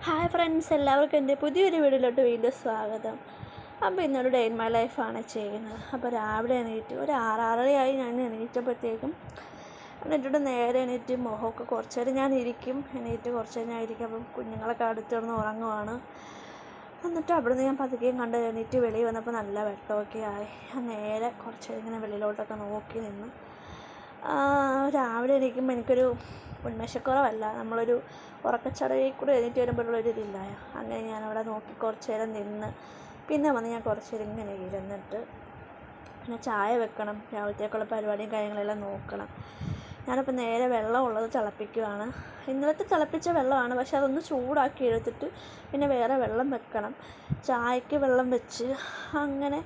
Hi friends, എല്ലാവർക്കും എൻ്റെ പുതിയൊരു വീഡിയോയിലോട്ട് വീണ്ടും സ്വാഗതം. അപ്പോൾ ഇന്നൊരു ഡേ ഇൻ മൈ ലൈഫാണ് ചെയ്യുന്നത്. അപ്പോൾ രാവിലെ എണീറ്റ് ഒരു 6:30 ഞാൻ എണീറ്റപ്പോഴത്തേക്കും എന്നിട്ട് നേരെ എണീറ്റ് മുഖമൊക്കെ കുറച്ച് നേരം ഞാൻ ഇരിക്കും. എണീറ്റ് കുറച്ച് നേരം ഞാൻ ഇരിക്കും. അപ്പം കുഞ്ഞുങ്ങളൊക്കെ അടുത്ത് കിടന്ന് ഉറങ്ങുവാണ്. എന്നിട്ട് അവിടുന്ന് ഞാൻ പതുക്കെയും കണ്ട് എണീറ്റ് വെളിയിൽ വന്നപ്പോൾ നല്ല വെട്ടമൊക്കെ ആയി. ഞാൻ നേരെ കുറച്ച് നേരം ഇങ്ങനെ വെളിയിലോട്ടൊക്കെ നോക്കി നിന്ന്. രാവിലെ എണീക്കുമ്പോൾ എനിക്കൊരു ഉന്മേഷക്കുറവല്ല, നമ്മളൊരു ഉറക്കച്ചടയിൽ കൂടെ എണീറ്റ് വരുമ്പോഴുള്ളൊരിതില്ല. അങ്ങനെ ഞാനവിടെ നോക്കി കുറച്ച് നേരം നിന്ന് പിന്നെ വന്ന് ഞാൻ കുറച്ച് നേരം ഇങ്ങനെ ഇരുന്നിട്ട് പിന്നെ ചായ വെക്കണം, രാവിലത്തേക്കുള്ള പരിപാടിയും കാര്യങ്ങളെല്ലാം നോക്കണം. ഞാനിപ്പോൾ നേരെ വെള്ളമുള്ളത് തിളപ്പിക്കുകയാണ്. ഇന്നലത്തെ തിളപ്പിച്ച വെള്ളമാണ്, പക്ഷെ അതൊന്ന് ചൂടാക്കി എടുത്തിട്ട് പിന്നെ വേറെ വെള്ളം വെക്കണം. ചായക്ക് വെള്ളം വെച്ച് അങ്ങനെ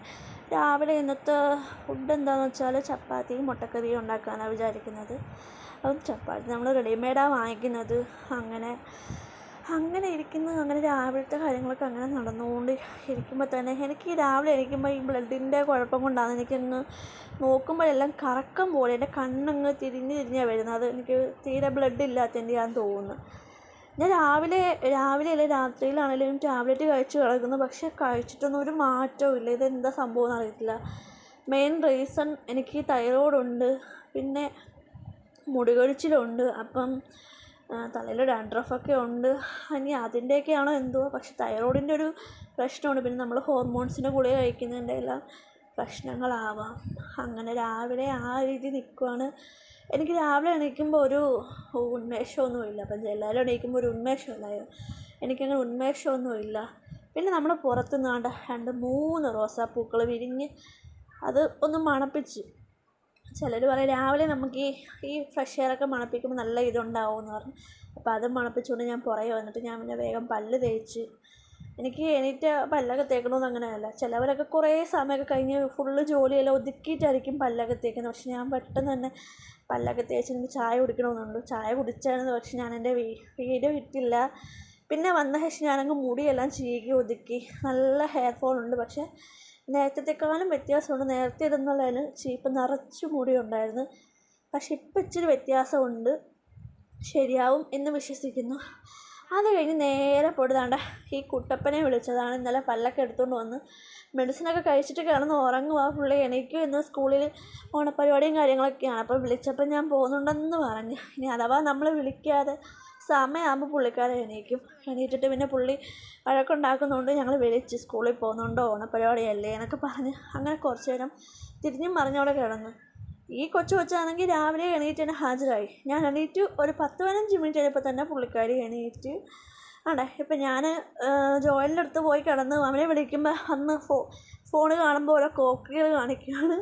രാവിലെ ഇന്നത്തെ ഫുഡ് എന്താണെന്ന് വെച്ചാൽ ചപ്പാത്തിയും മുട്ടക്കറിയും ഉണ്ടാക്കാനാണ് വിചാരിക്കുന്നത്. അപ്പം ചപ്പാത്തി നമ്മൾ റെഡിമെയ്ഡാണ് വാങ്ങിക്കുന്നത്. അങ്ങനെ ഇരിക്കുന്നത്. അങ്ങനെ രാവിലത്തെ കാര്യങ്ങളൊക്കെ അങ്ങനെ നടന്നുകൊണ്ട് ഇരിക്കുമ്പോൾ തന്നെ എനിക്ക് രാവിലെ എണീക്കുമ്പോൾ ഈ ബ്ലഡിൻ്റെ കുഴപ്പം കൊണ്ടാണ് എനിക്കങ്ങ് നോക്കുമ്പോഴെല്ലാം കറക്കം പോലെ എൻ്റെ കണ്ണങ്ങ് തിരിഞ്ഞാണ് വരുന്നത്. എനിക്ക് തീരെ ബ്ലഡ് ഇല്ലാത്തതിൻ്റെയാണെന്ന് തോന്നുന്നു. ഞാൻ രാവിലെ അല്ല രാത്രിയിലാണെങ്കിലും ടാബ്ലറ്റ് കഴിച്ച് കിടക്കുന്നു, പക്ഷേ കഴിച്ചിട്ടൊന്നും ഒരു മാറ്റവും ഇല്ല. ഇതെന്താ സംഭവം എന്ന് അറിയത്തില്ല. മെയിൻ റീസൺ എനിക്ക് തൈറോയ്ഡുണ്ട്, പിന്നെ മുടികൊഴിച്ചിലുണ്ട്, അപ്പം തലയിൽ ഡാൻഡ്രഫൊക്കെ ഉണ്ട്. ഇനി അതിൻ്റെയൊക്കെയാണോ എന്തോ, പക്ഷെ തൈറോയിഡിൻ്റെ ഒരു പ്രശ്നമുണ്ട്. പിന്നെ നമ്മൾ ഹോർമോൺസിൻ്റെ ഗുളിക കഴിക്കുന്നതിൻ്റെ എല്ലാം പ്രശ്നങ്ങളാവാം. അങ്ങനെ രാവിലെ ആ രീതി നിൽക്കുവാണ്. എനിക്ക് രാവിലെ എണീക്കുമ്പോൾ ഒരു ഉന്മേഷമൊന്നുമില്ല. അപ്പം എല്ലാവരും എണീക്കുമ്പോൾ ഒരു ഉന്മേഷമില്ലായോ, എനിക്കങ്ങനെ ഉന്മേഷമൊന്നുമില്ല. പിന്നെ നമ്മൾ പുറത്ത് നിന്നാണ്ട് 2-3 റോസാപ്പൂക്കൾ വിരിഞ്ഞ് അത് ഒന്ന് മണപ്പിച്ച്. ചിലർ പറയും രാവിലെ നമുക്ക് ഈ ഫ്രഷ് എയറൊക്കെ മണപ്പിക്കുമ്പോൾ നല്ല ഇതുണ്ടാവും എന്ന് പറഞ്ഞു. അപ്പോൾ അത് മണപ്പിച്ചുകൊണ്ട് ഞാൻ പുറകെ വന്നിട്ട് ഞാൻ പിന്നെ വേഗം പല്ല് തേച്ച്. എനിക്ക് എണീറ്റ് പല്ലൊക്കെ തേക്കണമെന്ന് അങ്ങനെയല്ല. ചിലവരൊക്കെ കുറേ സമയമൊക്കെ കഴിഞ്ഞ് ഫുള്ള് ജോലിയെല്ലാം ഒതുക്കിയിട്ടായിരിക്കും പല്ലൊക്കെ തേക്കുന്നത്. പക്ഷെ ഞാൻ പെട്ടെന്ന് തന്നെ പല്ലൊക്കെ തേച്ച് എനിക്ക് ചായ കുടിക്കണമെന്നുണ്ട്. ചായ കുടിച്ചായിരുന്നു, പക്ഷെ ഞാൻ എൻ്റെ വീഡിയോ ഇട്ടില്ല. പിന്നെ വന്ന ശേഷം ഞാനങ്ങ് മുടിയെല്ലാം ചീകി ഒതുക്കി. നല്ല ഹെയർ ഫോൾ ഉണ്ട്, പക്ഷേ നേരത്തേക്കാളും വ്യത്യാസമുണ്ട്. നേരത്തെ ഇടുന്നുള്ളതിന് ചീപ്പ് നിറച്ച് മുടി ഉണ്ടായിരുന്നു, പക്ഷെ ഇപ്പം ഇച്ചിരി വ്യത്യാസമുണ്ട്. ശരിയാവും എന്ന് വിശ്വസിക്കുന്നു. അത് കഴിഞ്ഞ് നേരെ പൊടുതാണ്ട ഈ കുട്ടപ്പനെ വിളിച്ചതാണ്. ഇന്നലെ പല്ലൊക്കെ എടുത്തുകൊണ്ട് വന്ന് മെഡിസിനൊക്കെ കഴിച്ചിട്ട് കിടന്ന് ഉറങ്ങുക. പുള്ളി എണീക്കും. ഇന്ന് സ്കൂളിൽ ഓണപ്പരിപാടിയും കാര്യങ്ങളൊക്കെയാണ്. അപ്പോൾ വിളിച്ചപ്പോൾ ഞാൻ പോകുന്നുണ്ടെന്ന് പറഞ്ഞു. ഇനി അഥവാ നമ്മൾ വിളിക്കാതെ സമയമാകുമ്പോൾ പുള്ളിക്കാരൻ എണീറ്റിട്ട് പിന്നെ പുള്ളി വഴക്കുണ്ടാക്കുന്നതുകൊണ്ട് ഞങ്ങൾ വിളിച്ച് സ്കൂളിൽ പോകുന്നുണ്ടോ ഓണപ്പരിപാടിയല്ലേ എന്നൊക്കെ പറഞ്ഞ് അങ്ങനെ കുറച്ച് നേരം തിരിഞ്ഞും മറിഞ്ഞോടെ കിടന്നു. ഈ കൊച്ചാണെങ്കിൽ രാവിലെ എണീറ്റ് തന്നെ ഹാജരായി. ഞാൻ എണീറ്റ് ഒരു 10-15 മിനിറ്റ് കഴിഞ്ഞപ്പോൾ തന്നെ പുള്ളിക്കാരി എണീറ്റ് ഇപ്പം ഞാൻ ജോയലിൻ്റെ അടുത്ത് പോയി കിടന്ന് അവനെ വിളിക്കുമ്പോൾ അന്ന് ഫോണ് കാണുമ്പോൾ ഓരോ കോക്കികൾ കാണിക്കുകയാണ്.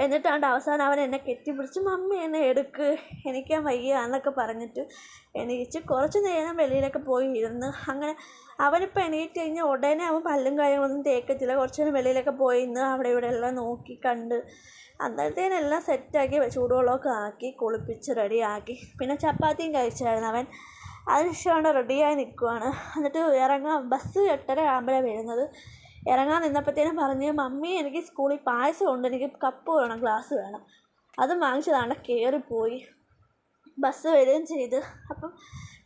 എന്നിട്ടാണ്ട് അവസാനം അവൻ എന്നെ കെട്ടിപ്പിടിച്ച് മമ്മി എന്നെ എടുക്ക്, എനിക്കാൻ വയ്യ എന്നൊക്കെ പറഞ്ഞിട്ട് എണീച്ച് കുറച്ച് നേരം വെളിയിലൊക്കെ പോയി ഇരുന്ന്. അങ്ങനെ അവനിപ്പോൾ എണീറ്റ് കഴിഞ്ഞാൽ ഉടനെ അവൻ പല്ലും കാര്യങ്ങളൊന്നും തേക്കത്തില്ല. കുറച്ച് നേരം വെളിയിലൊക്കെ പോയി ഇന്ന് അവിടെ ഇവിടെ എല്ലാം നോക്കി കണ്ട് അന്നേരത്തേനെല്ലാം സെറ്റാക്കി ചൂടുവെള്ളമൊക്കെ ആക്കി കുളിപ്പിച്ച് റെഡിയാക്കി. പിന്നെ ചപ്പാത്തിയും കഴിച്ചായിരുന്നു അവൻ. അതിനുശേഷം റെഡിയായി നിൽക്കുവാണ്. എന്നിട്ട് ബസ് 8:30 ആകുമ്പോഴാണ് വരുന്നത്. ഇറങ്ങാൻ നിന്നപ്പോഴത്തേനും പറഞ്ഞ് മമ്മി എനിക്ക് സ്കൂളിൽ പായസം ഉണ്ട്, എനിക്ക് കപ്പ് വേണം, ഗ്ലാസ് വേണം. അതും വാങ്ങിച്ചതാണ്. കയറിപ്പോയി ബസ് വരികയും ചെയ്ത്. അപ്പം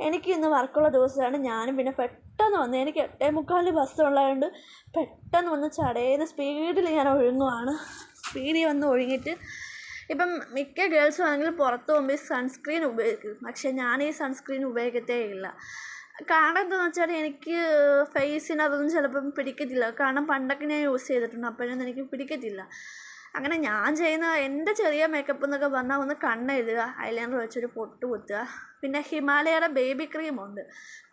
എനിക്ക് ഇന്ന് വർക്കുള്ള ദിവസമാണ്. ഞാനും പിന്നെ പെട്ടെന്ന് വന്ന് എനിക്ക് 8:45 ബസ് ഉള്ളതുകൊണ്ട് പെട്ടെന്ന് വന്ന് ചടേന്ന് സ്പീഡിൽ ഞാൻ ഒഴുങ്ങുവാണ്. സ്പീഡിൽ വന്ന് ഒഴുങ്ങിയിട്ട് ഇപ്പം മിക്ക ഗേൾസും ആണെങ്കിൽ പുറത്ത് പോകുമ്പോൾ സൺസ്ക്രീൻ ഉപയോഗിക്കും, പക്ഷേ ഞാൻ ഈ സൺസ്ക്രീൻ ഉപയോഗിക്കത്തേ ഇല്ല. കാരണം എന്താണെന്ന് വെച്ചാൽ എനിക്ക് ഫേസിന് അതൊന്നും ചിലപ്പം പിടിക്കത്തില്ല. കാരണം പണ്ടൊക്കെ ഞാൻ യൂസ് ചെയ്തിട്ടുണ്ട്, അപ്പോഴൊന്നും എനിക്ക് പിടിക്കത്തില്ല. അങ്ങനെ ഞാൻ ചെയ്യുന്ന എൻ്റെ ചെറിയ മേക്കപ്പ് എന്നൊക്കെ പറഞ്ഞാൽ ഒന്ന് കണ്ണെഴുതുക, ഐലൈനർ വെച്ചൊരു പൊട്ട് കുത്തുക, പിന്നെ ഹിമാലയയുടെ ബേബി ക്രീമുണ്ട്,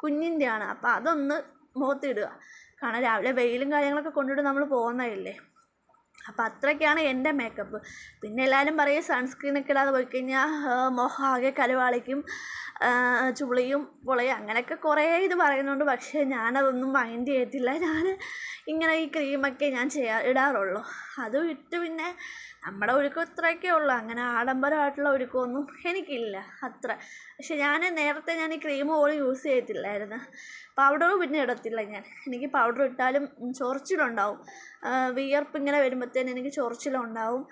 കുഞ്ഞിൻ്റെയാണ്, അപ്പോൾ അതൊന്ന് മുഖത്തിടുക. കാരണം രാവിലെ വെയിലും കാര്യങ്ങളൊക്കെ കൊണ്ടിട്ട് നമ്മൾ പോകുന്നതല്ലേ. അപ്പോൾ അത്രയ്ക്കാണ് എൻ്റെ മേക്കപ്പ്. പിന്നെ എല്ലാവരും പറയും സൺസ്ക്രീനൊക്കെ ഇടാതെ പോയി കഴിഞ്ഞാൽ മുഖം ആകെ കരുവാളിക്കും, ചുളിയും പൊളയും അങ്ങനെയൊക്കെ കുറേ ഇത് പറയുന്നുണ്ട്. പക്ഷേ ഞാനതൊന്നും മൈൻഡ് ചെയ്യത്തില്ല. ഞാൻ ഇങ്ങനെ ഈ ക്രീമൊക്കെ ഞാൻ ഇടാറുള്ളൂ. അതും ഇട്ട് പിന്നെ നമ്മുടെ ഒരുക്കം ഇത്രയൊക്കെ ഉള്ളൂ. അങ്ങനെ ആഡംബരമായിട്ടുള്ള ഒരുക്കമൊന്നും എനിക്കില്ല അത്ര. പക്ഷെ നേരത്തെ ഞാൻ ഈ ക്രീം പോലും യൂസ് ചെയ്യത്തില്ലായിരുന്നു. പൗഡറും പിന്നെ ഇടത്തില്ല ഞാൻ. എനിക്ക് പൗഡർ ഇട്ടാലും ചൊറിച്ചിലുണ്ടാവും. വിയർപ്പ് ഇങ്ങനെ വരുമ്പോഴത്തേനും എനിക്ക് ചൊറിച്ചിലുണ്ടാവും.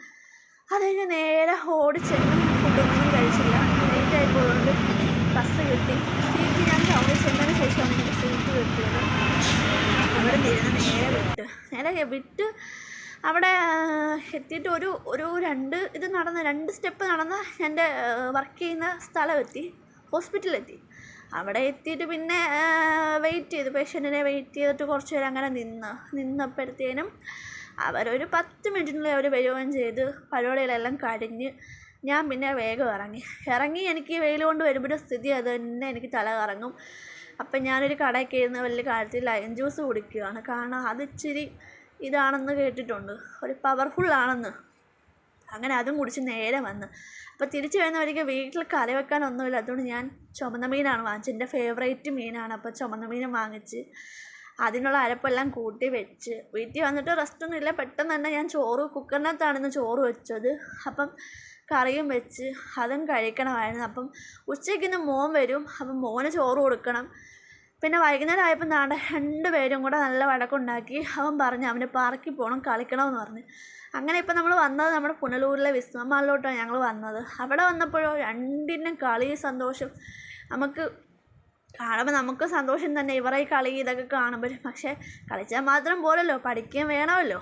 അത് കഴിഞ്ഞ് നേരെ ഓടിച്ചെന്ന് ഫുഡൊന്നും കഴിച്ചില്ല. ലേറ്റായി പോയതുകൊണ്ട് ബസ് കിട്ടി. സീറ്റ് ഞാൻ അങ്ങനെ വിട്ട് അവിടെ എത്തിയിട്ട് ഒരു രണ്ട് സ്റ്റെപ്പ് നടന്ന് എൻ്റെ വർക്ക് ചെയ്യുന്ന സ്ഥലമെത്തി, ഹോസ്പിറ്റലിലെത്തി. അവിടെ എത്തിയിട്ട് പിന്നെ പേഷ്യൻറ്റിനെ വെയിറ്റ് ചെയ്തിട്ട് കുറച്ച് നേരം അങ്ങനെ നിന്നപ്പോഴത്തേനും അവരൊരു 10 മിനിറ്റിനുള്ളിൽ അവർ വരികയും ചെയ്ത് പരിപാടികളെല്ലാം കഴിഞ്ഞ് ഞാൻ പിന്നെ വേഗം ഇറങ്ങി. എനിക്ക് വെയിൽ കൊണ്ട് വരുമ്പോൾ സ്ഥിതി അത് തന്നെ, എനിക്ക് തല കറങ്ങും. അപ്പം ഞാനൊരു കടയിൽ കയറുന്ന വലിയ കാര്യത്തിൽ ലൈം ജ്യൂസ് കുടിക്കുകയാണ്. കാരണം അത് ഇച്ചിരി ഇതാണെന്ന് കേട്ടിട്ടുണ്ട്, ഒരു പവർഫുള്ളാണെന്ന്. അങ്ങനെ അതും കുടിച്ച് നേരെ വന്ന്. അപ്പോൾ തിരിച്ച് വരുന്നവർക്ക് വീട്ടിൽ കറി വെക്കാനൊന്നുമില്ല. അതുകൊണ്ട് ഞാൻ ചുമന്ന മീനാണ് വാങ്ങിച്ചത്, എൻ്റെ ഫേവറേറ്റ് മീനാണ്. അപ്പോൾ ചുമന്ന മീനും വാങ്ങിച്ച് അതിനുള്ള അരപ്പെല്ലാം കൂട്ടി വെച്ച് വീട്ടിൽ വന്നിട്ട് റെസ്റ്റൊന്നും ഇല്ല. പെട്ടെന്ന് തന്നെ ഞാൻ കുക്കറിനകത്താണിന്ന് ചോറ് വെച്ചത്. അപ്പം കറിയും വെച്ച് അതും കഴിക്കണമായിരുന്നു. അപ്പം ഉച്ചയ്ക്കിന്ന് മോൻ വരും, അപ്പം മോന് ചോറ് കൊടുക്കണം. പിന്നെ വൈകുന്നേരം ആയപ്പോൾ 2 പേരും കൂടെ നല്ല വഴക്കുണ്ടാക്കി. അവൻ പറഞ്ഞു അവന് പാർക്കിൽ പോകണം, കളിക്കണമെന്ന് പറഞ്ഞു. അങ്ങനെ ഇപ്പം നമ്മൾ വന്നത് നമ്മുടെ പുനലൂരിലെ വിസ്മ മാളിലോട്ടാണ് ഞങ്ങൾ വന്നത്. അവിടെ വന്നപ്പോഴോ രണ്ടിനും കളി സന്തോഷം. നമുക്ക് കാണുമ്പോൾ നമുക്ക് സന്തോഷം തന്നെ, ഇവരെ ഈ കളി ഇതൊക്കെ കാണുമ്പോൾ. പക്ഷേ കളിച്ചാൽ മാത്രം പോരല്ലോ, പഠിക്കുകയും വേണമല്ലോ.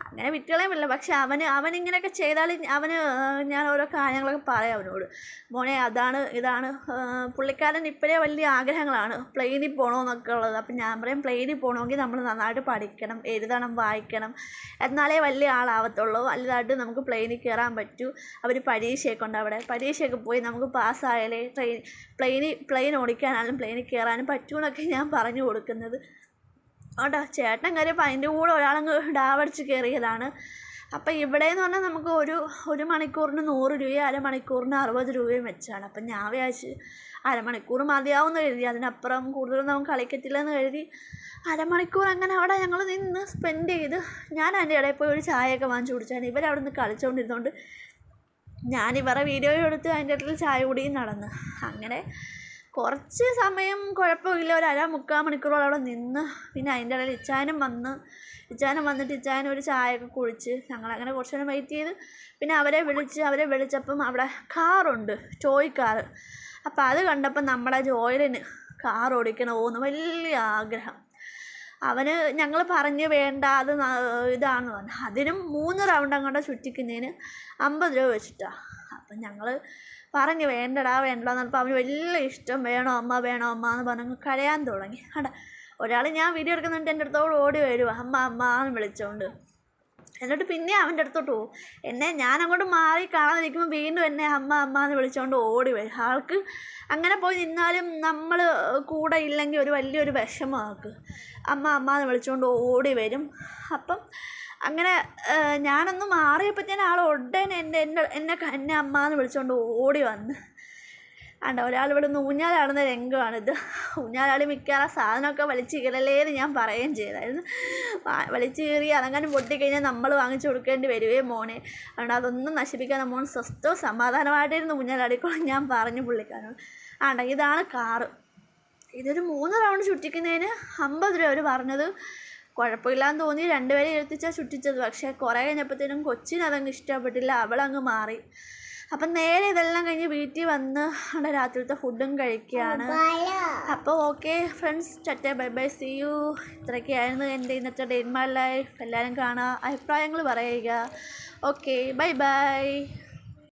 അങ്ങനെ വിട്ടുകളയുമില്ല. പക്ഷെ അവനിങ്ങനെയൊക്കെ ചെയ്താൽ ഞാൻ ഓരോ കാര്യങ്ങളൊക്കെ പറയാം അവനോട്. മോനെ ഇതാണ് പുള്ളിക്കാരൻ ഇപ്പോഴേ വലിയ ആഗ്രഹങ്ങളാണ് പ്ലെയിനിൽ പോകണമെന്നൊക്കെ ഉള്ളത്. അപ്പം ഞാൻ പറയും പ്ലെയിനിൽ പോകണമെങ്കിൽ നമ്മൾ നന്നായിട്ട് പഠിക്കണം, എഴുതണം, വായിക്കണം, എന്നാലേ വലിയ ആളാവത്തുള്ളൂ. വലുതായിട്ട് നമുക്ക് പ്ലെയിനിൽ കയറാൻ പറ്റൂ. അവർ പരീക്ഷയൊക്കെ ഉണ്ട്, അവിടെ പരീക്ഷയൊക്കെ പോയി നമുക്ക് പാസ്സായാലേ പ്ലെയിൻ ഓടിക്കാനാലും പ്ലെയിനിൽ കയറാനും പറ്റുമെന്നൊക്കെ ഞാൻ പറഞ്ഞു കൊടുക്കുന്നത്. കേട്ടോ, ചേട്ടൻ കയറിയപ്പോൾ അതിൻ്റെ കൂടെ ഒരാളങ്ങ് ഡാവടിച്ച് കയറിയതാണ്. അപ്പം ഇവിടെയെന്ന് പറഞ്ഞാൽ നമുക്ക് ഒരു മണിക്കൂറിന് 100 രൂപയും അരമണിക്കൂറിന് 60 രൂപയും വെച്ചാണ്. അപ്പം ഞാൻ വിചാരിച്ച് അരമണിക്കൂർ മതിയാവുമെന്ന് കരുതി, അതിനപ്പുറം കൂടുതലൊന്നും നമുക്ക് കളിക്കത്തില്ലെന്ന് കരുതി അരമണിക്കൂർ അങ്ങനെ അവിടെ ഞങ്ങൾ നിന്ന് സ്പെൻഡ് ചെയ്ത്. ഞാൻ അതിൻ്റെ ഇടയിൽ പോയി ഒരു ചായയൊക്കെ വാങ്ങിച്ച് കുടിച്ചാണ്. ഇവരവിടെ നിന്ന് കളിച്ചുകൊണ്ടിരുന്നതുകൊണ്ട് ഞാനിവരെ വീഡിയോ എടുത്ത് അതിൻ്റെ ഇടയിൽ ചായ കുടിയും നടന്ന്. അങ്ങനെ കുറച്ച് സമയം കുഴപ്പമില്ല, ഒരു 1/4-3/4 മണിക്കൂറോളം അവിടെ നിന്ന്. പിന്നെ അതിൻ്റെ ഇടയിൽ ഇച്ചായനും വന്നിട്ട് ഇച്ചായനും ഒരു ചായയൊക്കെ കുടിച്ച് ഞങ്ങളങ്ങനെ കുറച്ച് നേരം വെയിറ്റ് ചെയ്ത്. പിന്നെ അവരെ വിളിച്ചപ്പം അവിടെ കാറുണ്ട്, ടോയ് കാറ്. അപ്പം അത് കണ്ടപ്പം നമ്മുടെ ജോയലിന് കാർ ഓടിക്കണമെന്ന് വലിയ ആഗ്രഹം. ഞങ്ങൾ പറഞ്ഞ് വേണ്ട, അത് ഇതാണെന്ന് പറഞ്ഞു. അതിനും 3 റൗണ്ട് അങ്ങോട്ട് ചുറ്റിക്കുന്നതിന് 50 രൂപ വെച്ചിട്ടാണ്. അപ്പം ഞങ്ങൾ പറഞ്ഞു വേണ്ടടാ എന്ന് പറഞ്ഞപ്പോൾ അവന് വലിയ ഇഷ്ടം, വേണോ അമ്മ എന്ന് പറഞ്ഞ് കരയാൻ തുടങ്ങി. ഒരാൾ ഞാൻ വീഡിയോ എടുക്കുന്നുണ്ട് എൻ്റെ അടുത്തോട് ഓടി വരുവാ, അമ്മ എന്ന് വിളിച്ചോണ്ട്. എന്നിട്ട് പിന്നെ അവൻ്റെ അടുത്തോട്ട് പോകും. ഞാൻ അങ്ങോട്ട് മാറി കാണാതിരിക്കുമ്പോൾ വീണ്ടും എന്നെ അമ്മ എന്ന് വിളിച്ചുകൊണ്ട് ഓടി വരും. ആൾക്ക് അങ്ങനെ പോയി നിന്നാലും നമ്മൾ കൂടെ ഇല്ലെങ്കിൽ ഒരു വലിയൊരു വിഷമമാക്ക്. അമ്മ എന്ന് വിളിച്ചുകൊണ്ട് ഓടി വരും. അപ്പം അങ്ങനെ ഞാനൊന്ന് മാറിയപ്പോഴത്തേനും ആൾ ഉടനെ എന്നെ അമ്മ എന്ന് വിളിച്ചുകൊണ്ട് ഓടി വന്ന്. ഒരാൾ ഇവിടെ നിന്ന് ഊഞ്ഞാലാടുന്ന രംഗമാണിത്. ഊഞ്ഞാലാടി മിക്കവാറും സാധനമൊക്കെ വലിച്ച് കീറലേന്ന് ഞാൻ പറയുകയും ചെയ്തായിരുന്നു. വലിച്ച് കീറി അതങ്ങനെ പൊട്ടിക്കഴിഞ്ഞാൽ നമ്മൾ വാങ്ങിച്ചു കൊടുക്കേണ്ടി വരുവേ മോനെ. അതൊന്നും നശിപ്പിക്കാതെ മോൻ സ്വസ്ഥവും സമാധാനമായിട്ടിരുന്ന് ഊഞ്ഞാലാടിക്കോളും ഞാൻ പറഞ്ഞു പുള്ളിക്കാരനോട്. ഇതാണ് കാറ്. ഇതൊരു 3 റൗണ്ട് ചുറ്റിക്കുന്നതിന് 50 രൂപ അവർ പറഞ്ഞത്. കുഴപ്പമില്ലാന്ന് തോന്നി, 2 പേരെ ഇരുത്തിച്ചാൽ ചുറ്റിച്ചത്. പക്ഷേ കുറേ കഴിഞ്ഞപ്പോഴത്തേനും കൊച്ചിനതങ്ങ് ഇഷ്ടപ്പെട്ടില്ല, അവളങ്ങ് മാറി. അപ്പം നേരെ ഇതെല്ലാം കഴിഞ്ഞ് വീട്ടിൽ വന്ന് അവിടെ രാത്രിയിലത്തെ ഫുഡും കഴിക്കുകയാണ്. അപ്പോൾ okay friends, tata bye bye, see you. ഇത്രയൊക്കെയായിരുന്നു എൻ്റെ ഇന്നത്തെ ഡേ ഇൻ മൈ ലൈഫ്. എല്ലാവരും കാണുക, അഭിപ്രായങ്ങൾ പറയുക. Okay, bye bye.